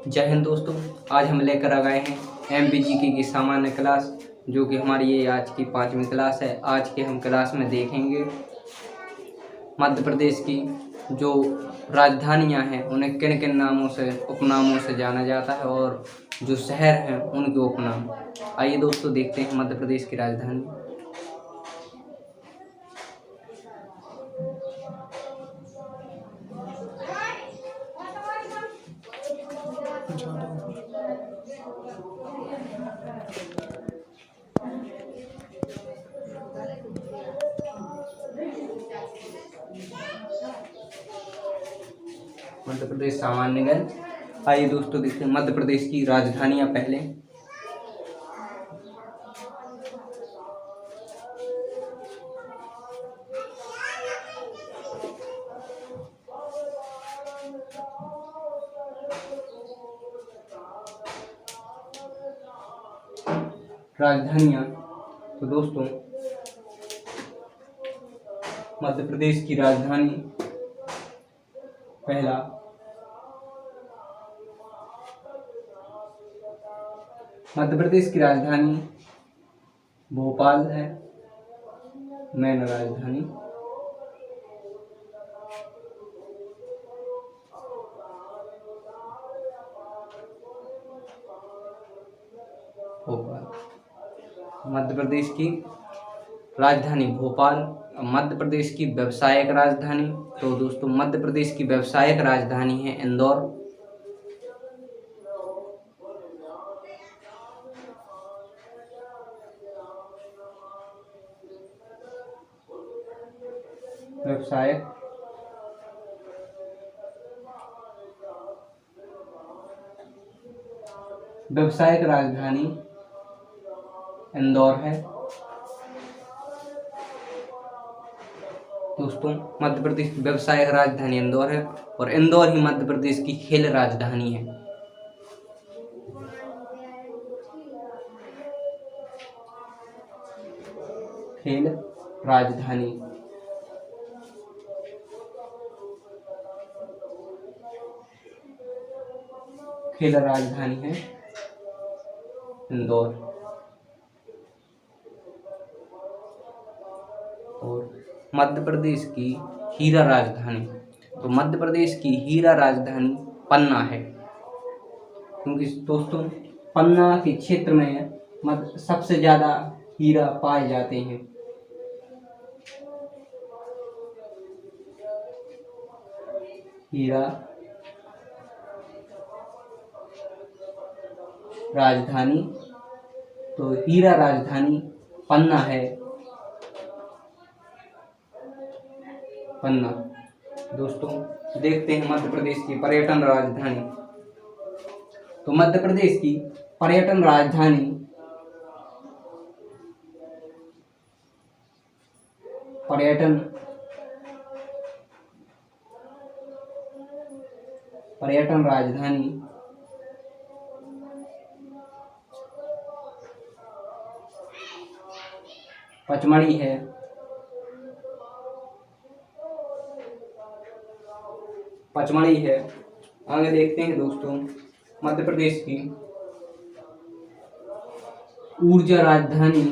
जय हिंद दोस्तों। आज हम लेकर आ गए हैं एमपीजीके की सामान्य क्लास, जो कि हमारी ये आज की 5वीं क्लास है। आज के हम क्लास में देखेंगे मध्य प्रदेश की जो राजधानियां हैं उन्हें किन किन नामों से उपनामों से जाना जाता है, और जो शहर हैं उनके उपनाम। आइए दोस्तों देखते हैं मध्य प्रदेश की राजधानी। मध्य प्रदेश सामान्य ज्ञान। आइए दोस्तों देखते हैं मध्य प्रदेश की राजधानियां पहले। राजधानियां तो दोस्तों मध्य प्रदेश की राजधानी पहला मध्य प्रदेश की राजधानी भोपाल है, मेन राजधानी। भोपाल मध्य प्रदेश की राजधानी भोपाल। मध्य प्रदेश की व्यावसायिक राजधानी तो दोस्तों मध्य प्रदेश की व्यावसायिक राजधानी है इंदौर। व्यावसायिक राजधानी इंदौर है दोस्तों। मध्य प्रदेश की व्यावसायिक राजधानी इंदौर है, और इंदौर ही मध्य प्रदेश की खेल राजधानी है। खेल राजधानी है इंदौर। और मध्य प्रदेश की हीरा राजधानी तो मध्य प्रदेश की हीरा राजधानी पन्ना है, क्योंकि दोस्तों पन्ना के क्षेत्र में सबसे ज्यादा हीरा पाए जाते हैं। हीरा राजधानी तो हीरा राजधानी पन्ना है। पन्ना दोस्तों देखते हैं मध्य प्रदेश की पर्यटन राजधानी। तो मध्य प्रदेश की पर्यटन राजधानी पर्यटन राजधानी पचमढ़ी है। आगे देखते हैं दोस्तों मध्य प्रदेश की ऊर्जा राजधानी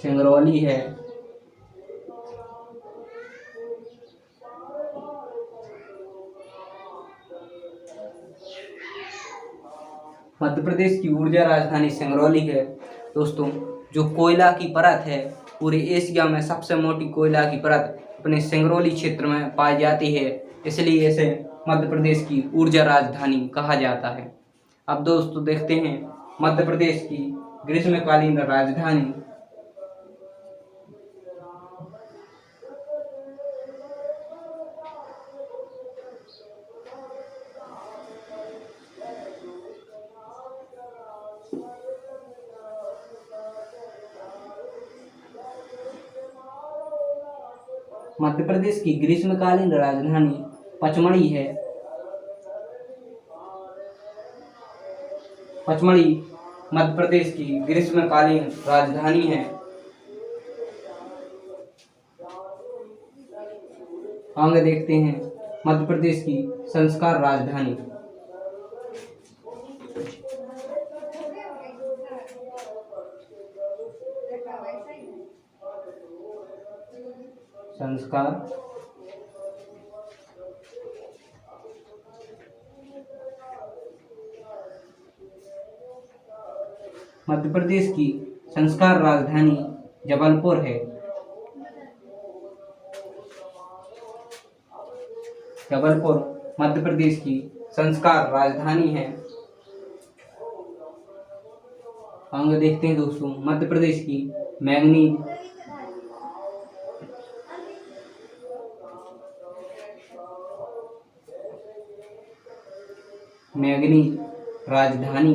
सिंगरौली है। मध्य प्रदेश की ऊर्जा राजधानी सिंगरौली है दोस्तों। जो कोयला की परत है, पूरे एशिया में सबसे मोटी कोयला की परत अपने सिंगरौली क्षेत्र में पाई जाती है, इसलिए इसे मध्य प्रदेश की ऊर्जा राजधानी कहा जाता है। अब दोस्तों देखते हैं मध्य प्रदेश की ग्रीष्मकालीन राजधानी। मध्य प्रदेश की ग्रीष्मकालीन राजधानी पचमढ़ी है। पचमढ़ी मध्य प्रदेश की ग्रीष्मकालीन राजधानी है? आगे देखते हैं, मध्य प्रदेश की संस्कार राजधानी। संस्कार मध्य प्रदेश की संस्कार राजधानी जबलपुर है। जबलपुर मध्य प्रदेश की संस्कार राजधानी है। आगे देखते हैं दोस्तों, मध्य प्रदेश की मैंगनीज राजधानी।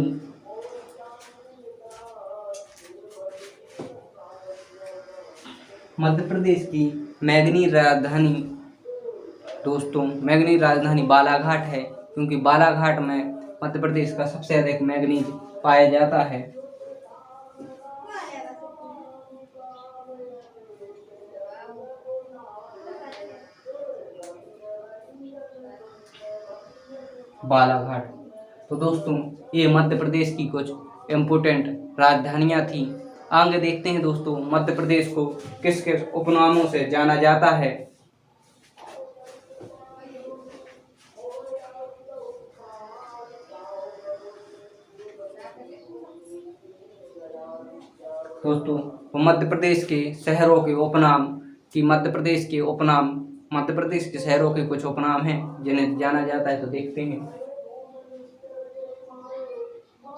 मध्य प्रदेश की मैंगनीज राजधानी दोस्तों, मैंगनीज राजधानी बालाघाट है, क्योंकि बालाघाट में मध्य प्रदेश का सबसे अधिक मैंगनीज पाया जाता है। बालाघाट। तो दोस्तों, ये मध्य प्रदेश की कुछ इम्पोर्टेंट राजधानियां थी। आगे देखते हैं दोस्तों, मध्य प्रदेश को किस किस उपनामों से जाना जाता है? दोस्तों, मध्य प्रदेश के शहरों के उपनाम मध्य प्रदेश के शहरों के कुछ उपनाम हैं जिन्हें जाना जाता है। तो देखते हैं,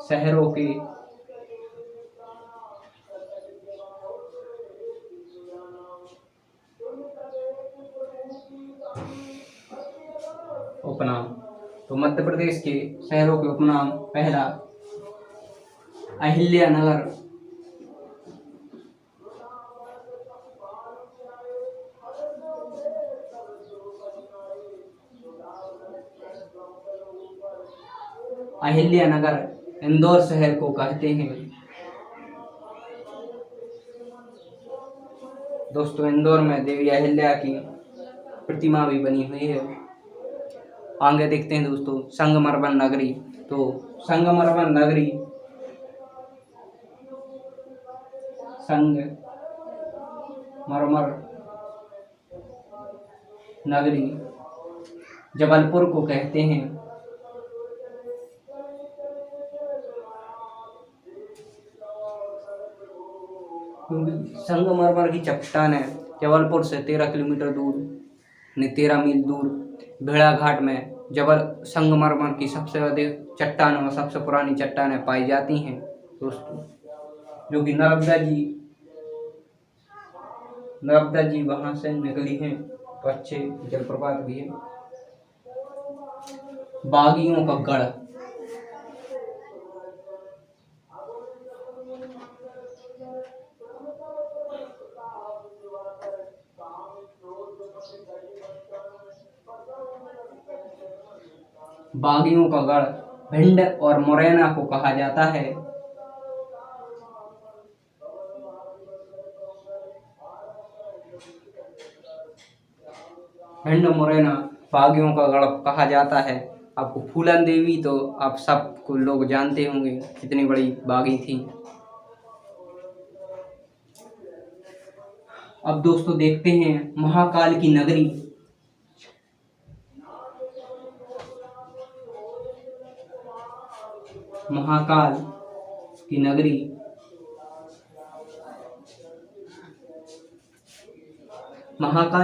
शहरों के उपनाम। तो मध्य प्रदेश के शहरों के उपनाम, पहला अहिल्यानगर, अहिल्यानगर इंदौर शहर को कहते हैं। दोस्तों, इंदौर में देवी अहिल्या की प्रतिमा भी बनी हुई है। आगे देखते हैं दोस्तों, संगमरमर नगरी। तो संगमरमर नगरी जबलपुर को कहते हैं। संगमरमर की चट्टानें जबलपुर से 13 किलोमीटर दूर 13 मील दूर भेड़ाघाट में संगमरमर की सबसे अधिक चट्टानों और सबसे पुरानी चट्टानें पाई जाती हैं दोस्तों, जो कि नर्मदा जी वहां से निकली हैं। तो अच्छे जलप्रपात भी है। बागियों का गढ़, बागियों का गढ़ भिंड और मुरैना को कहा जाता है। भिंड मुरैना बागियों का गढ़ कहा जाता है। आपको फूलन देवी तो आप सबको लोग जानते होंगे, कितनी बड़ी बागी थी। अब दोस्तों देखते हैं, महाकाल की नगरी। महाकाल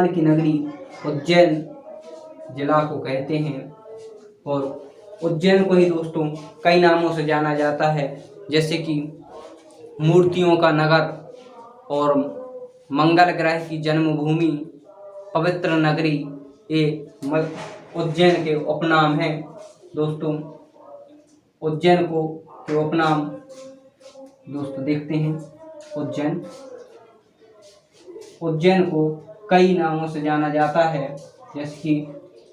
की नगरी उज्जैन जिला को कहते हैं। और उज्जैन को ही दोस्तों कई नामों से जाना जाता है, जैसे कि मूर्तियों का नगर और मंगल ग्रह की जन्मभूमि, पवित्र नगरी, ये उज्जैन के उपनाम हैं दोस्तों। उज्जैन के उपनाम दोस्तों देखते हैं। उज्जैन को कई नामों से जाना जाता है, जैसे कि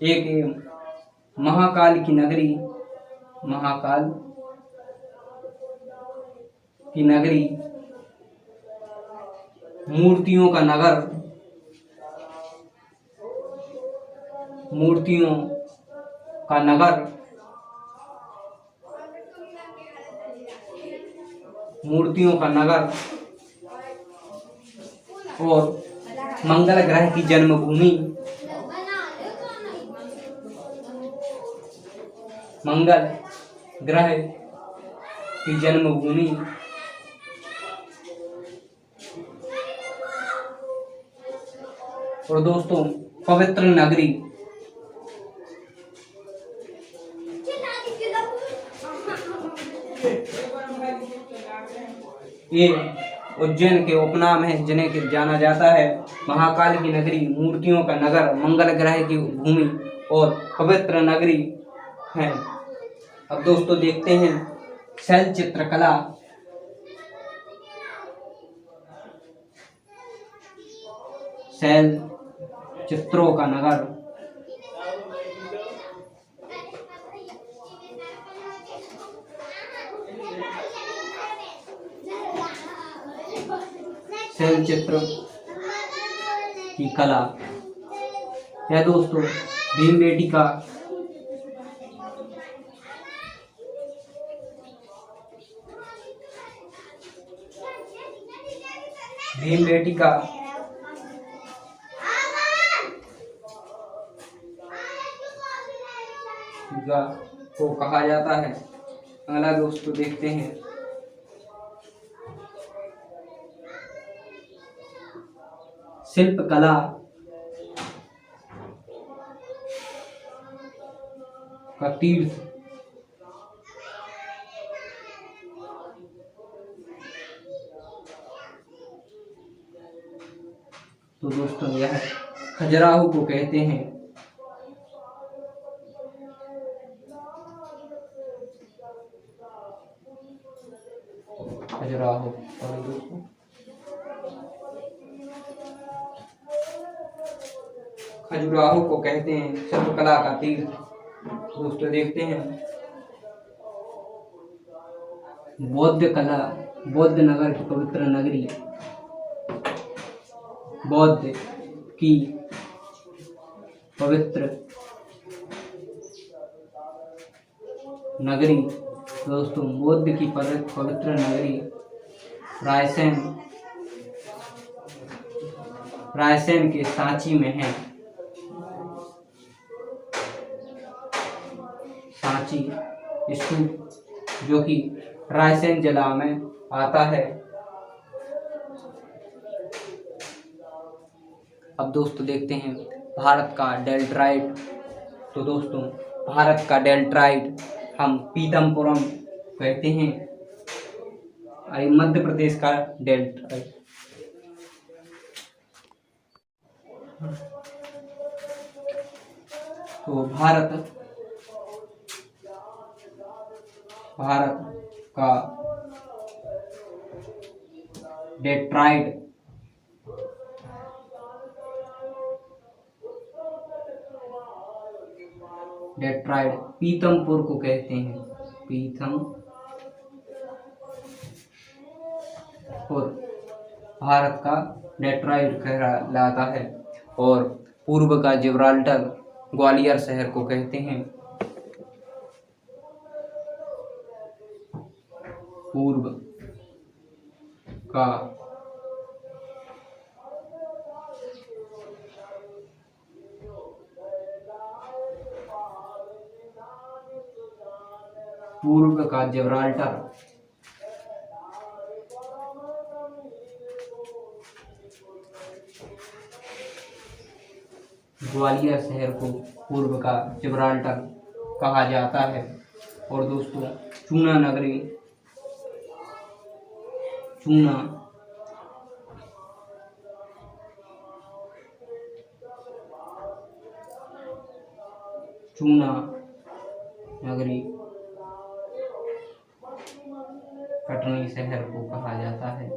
एक महाकाल की नगरी, की नगरी, मूर्तियों का नगर, मूर्तियों का नगर, मूर्तियों का नगर और मंगल ग्रह की जन्मभूमि, मंगल ग्रह की जन्मभूमि, और दोस्तों पवित्र नगरी, ये उज्जैन के उपनाम हैं जिन्हें जाना जाता है महाकाल की नगरी, मूर्तियों का नगर, मंगल ग्रह की भूमि और पवित्र नगरी है। अब दोस्तों देखते हैं शैल चित्रकला। शैल चित्रों का नगर, शैल चित्र की कला है दोस्तों भीमबेटका, भीमबेटका को कहा जाता है। अगला दोस्तों देखते हैं शिल्प कला का तीर्थ, तो दोस्तों यह खजुराहो को कहते हैं। खजुराहो और दोस्तों खजुराहो को कहते हैं शिल्पकला का तीर्थ। दोस्तों देखते हैं बौद्ध कला, बौद्ध नगर की पवित्र नगरी, बौद्ध की पवित्र नगरी, दोस्तों बौद्ध की पवित्र नगरी रायसेन, रायसेन के सांची में है। सांची स्तूप जो कि रायसेन जिला में आता है। अब दोस्तों देखते हैं भारत का डेल्ट्राइट। तो दोस्तों भारत का डेल्ट्राइट हम पीतमपुरम कहते हैं, मध्य प्रदेश का डेल्ट्राइट। तो भारत का डेट्राइट पीतमपुर को कहते हैं। पीतमपुर भारत का डेट्राइट कहलाता है और पूर्व का जिब्राल्टर ग्वालियर शहर को कहते हैं। पूर्व का जिब्राल्टर ग्वालियर शहर को पूर्व का जिब्राल्टर कहा जाता है। और दोस्तों चूना नगरी, चूना नगरी कटनी शहर को कहा जाता है।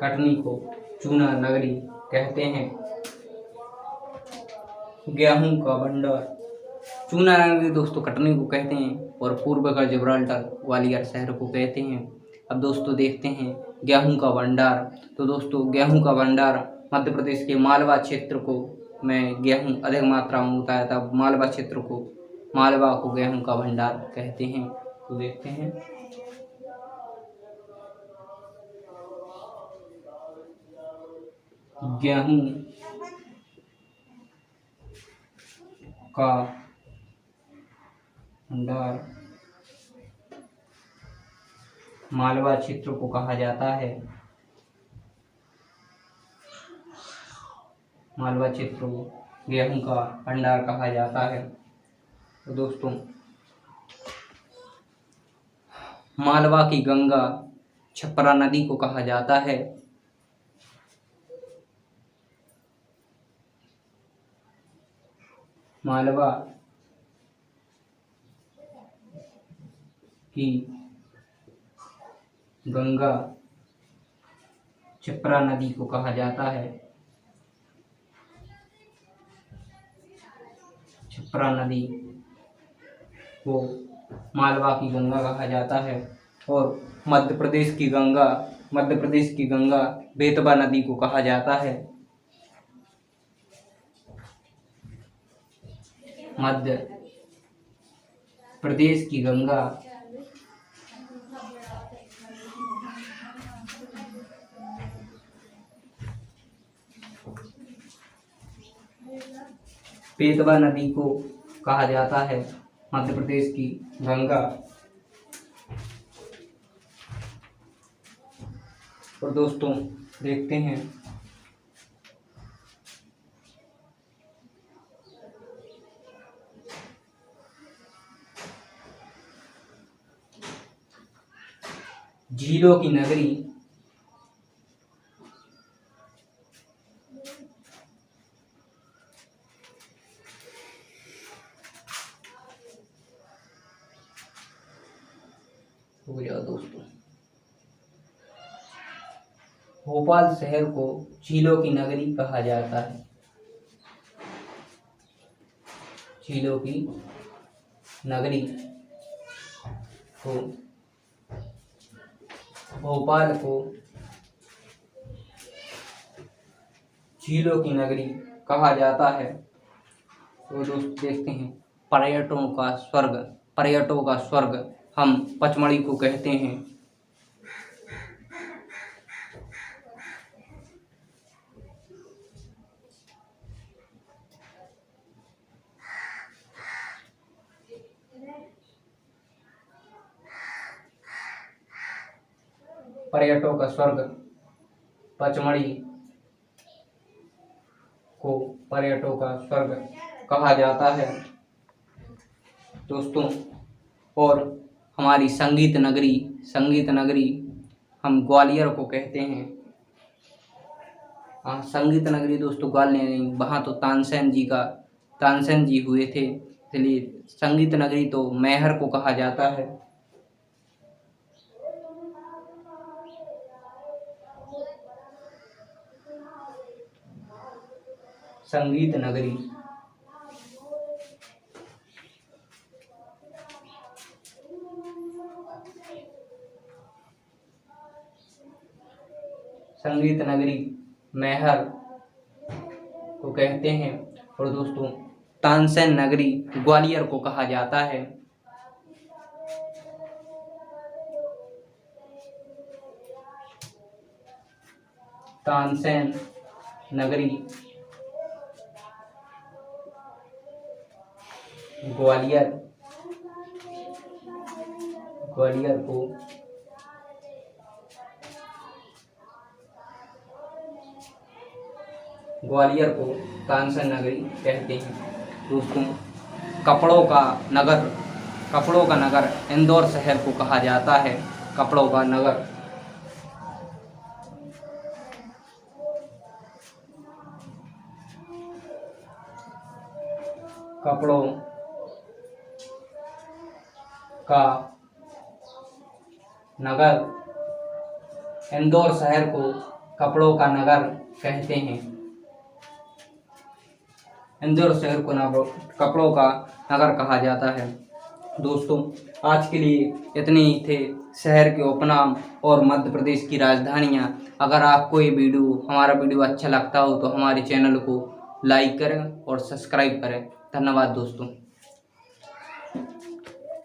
कटनी को चूना नगरी कहते हैं। गेहूं का भंडार चूना नगरी दोस्तों कटनी को कहते हैं और पूर्व का जिब्राल्टर ग्वालियर शहर को कहते हैं। अब दोस्तों देखते हैं गेहूं का भंडार। तो दोस्तों गेहूं का भंडार मध्य प्रदेश के मालवा क्षेत्र को में गेहूं अधिक मात्रा में होता है, तब मालवा क्षेत्र को मालवा को गेहूं का भंडार कहते हैं। तो देखते हैं गेहूं का भंडार मालवा क्षेत्र को कहा जाता है। मालवा क्षेत्र को गेहूं का भंडार कहा जाता है। तो दोस्तों मालवा की गंगा छपरा नदी को कहा जाता है। मालवा की गंगा छपरा नदी को कहा जाता है। छपरा नदी को मालवा की गंगा कहा जाता है। और मध्य प्रदेश की गंगा बेतवा नदी को कहा जाता है। मध्य प्रदेश की गंगा बेतवा नदी को कहा जाता है। मध्य प्रदेश की गंगा। और दोस्तों देखते हैं झीलों की नगरी हो गया दोस्तों। भोपाल शहर को झीलों की नगरी कहा जाता है। झीलों की नगरी को भोपाल को झीलों की नगरी कहा जाता है। तो दोस्तों देखते हैं पर्यटकों का स्वर्ग हम पचमढ़ी को कहते हैं। पर्यटकों का स्वर्ग पचमढ़ी को पर्यटकों का स्वर्ग कहा जाता है दोस्तों। और हमारी संगीत नगरी हम ग्वालियर को कहते हैं। हाँ, संगीत नगरी दोस्तों ग्वालियर नहीं, वहाँ तो तानसेन जी हुए थे, इसलिए संगीत नगरी तो मैहर को कहा जाता है। संगीत नगरी मैहर को कहते हैं। और दोस्तों तानसेन नगरी ग्वालियर को कहा जाता है। तानसेन नगरी ग्वालियर को तानसेन नगरी कहते हैं दोस्तों। कपड़ों का नगर इंदौर शहर को कहा जाता है। कपड़ों का नगर कपड़ों का नगर इंदौर शहर को कपड़ों का नगर कहते हैं। इंदौर शहर को कपड़ों का नगर कहा जाता है। दोस्तों, आज के लिए इतने ही थे शहर के उपनाम और मध्य प्रदेश की राजधानियाँ। अगर आपको ये हमारा वीडियो अच्छा लगता हो तो हमारे चैनल को लाइक करें और सब्सक्राइब करें। धन्यवाद दोस्तों।